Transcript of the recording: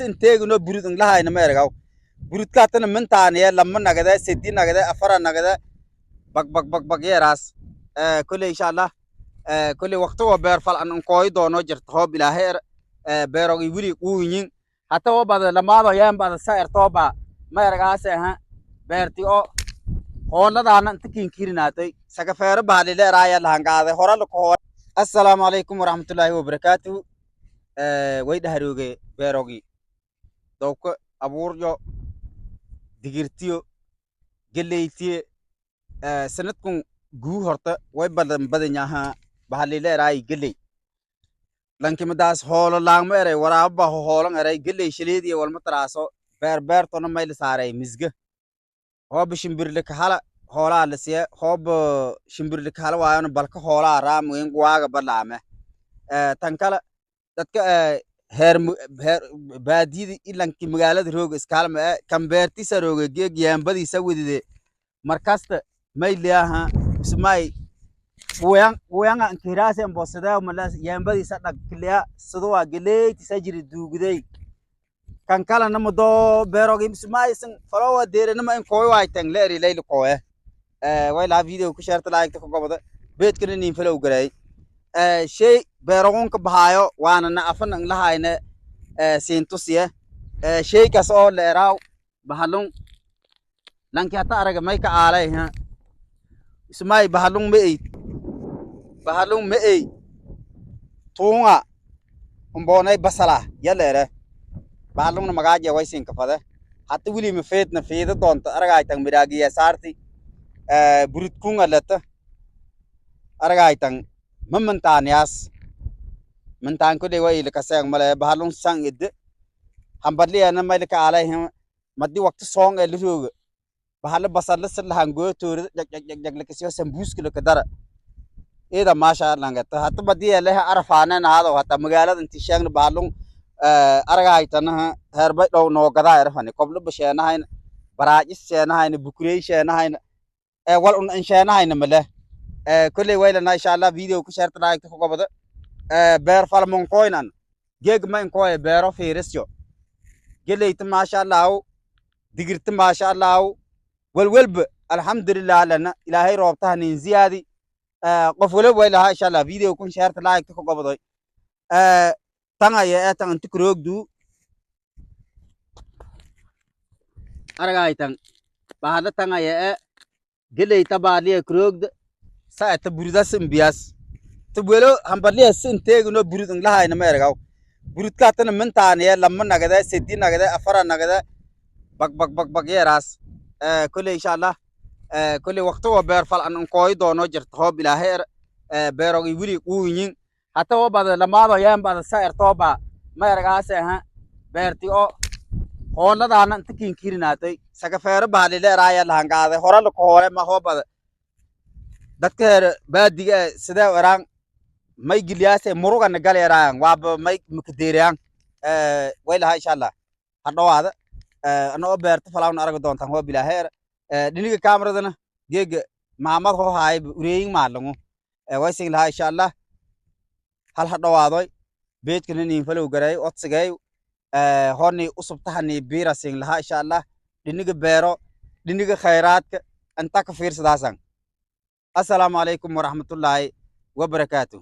inteegno burudun lahayna meergaw burudkaatana mintaaniya lama nagada sidii nagada afara nagada bag yeeraas kulli insha Allah kulli waqti oo beer fal an kooy doono jirto hoob ilaahay beerogi wili uunyin hata oo bada lamaado yaan bada saar tooba meergaas beerti oo hooladaana inta kinkirinaatay saga feero baalile raaya lahangaade horal ko assalamu alaykum warahmatullahi wabarakatuh way dhaharooge beerogi dawka abuuryo digirtiyo galeeytiye sanadkun guu horta way badan yaha baalile raay galey lankimadaas hoolo laangma eray waraaba hoolan eray galey shaleediye walma taraaso beertona mayl saaray misga hoob shimbirle kahala hoolaa la siya hoob shimbirle kahala waayana balka hoolaa raam weyn waaga balaame tankala dadka heer baadiyada ilanki magaalada roog iskaalma kan beertisa rooga geeg yaambadiisa wadide markasta mayliyaha ismay wayanga nkiraase mbosada malas yaambadiisa dhagkliya sidoo galeeyti sajiri duugday kan kala namado beerogi ismaysan falawa deerenama in kooy waaytan leeri leyli kooye way la video ku share like ko gobada beedkana nin falow garay shay beerogonka bahaayo waana na afan ang lahayna siintusiye shay kas oo leeraw bahalung lanki hata araga may ka aalay ismay bahalung meey tuunga umbonay basala yaleere baalungna magaaje waysin ka fada hatta wili ma feedna feeda doonta aragaytan miraagiya saarti burud kunga lata aragaytan mamantaaniyaas mantaan ko de way ila kasang male baalung sang idde hambadliyana mayl ka alay madi waqti song ee liroga bahal basal sal hango toor jag lakasiyo sambuuska la kadara ida maasha Allah ngata hatta badiya leh arfaana naado hatta magaalada intii sheegna baalung aragaytana herbay dhow noo gadaa erfani koblo basheenahayn baraajis sheenahayn bukurey sheenahayn wal un sheenahayn male kulli waylana insha Allah video ku share like ko gobada beer falmon koinan geeg ma in koy beero fiirisyo geleyta maasha Allah digirta maasha Allah walba alhamdulillah lana ilaahay roobtahanin ziyaadi qof wala waylaha insha Allah video ku share like ko gobada tanga ya tang tikroogdu aragaytan bahada tanga ya geley tabaliya kroogd saata burida simbias tubelo hambaliya sinteegno burudun lahayna meergaw burudkaatana mintaaniya lama nagada sidii nagada afara nagada bag yeeraas kulli insha Allah kulli waqti oo beer fal an kooy doono jirto hoob ilaahay beerogi wili uunyin hata oo bada lamaado yaan bada saar tooba meergaas beerti oo hooladaana inta kinkirinaatay saga feero baalile raaya lahangaade horal ko hore ma hoobada dadka baadiga sida waraan may giliyaase murugana galeeraan waaba may mukdeeriyaan waylaha insha Allah hadhowaada anoo beerta falaawn arag doontaan hoob ilaahay dhiniga kaameradana geeg maamad ho haay ureeyin maalangu waysin laha insha Allah hal hadhawaadoy beedkana nin falow garay odsigay honi usubtahani biirasin laha insha Allah dhiniga beero dhiniga khayraadka anta ka fiirsadaasan assalamu alaykum warahmatullahi wabarakatuh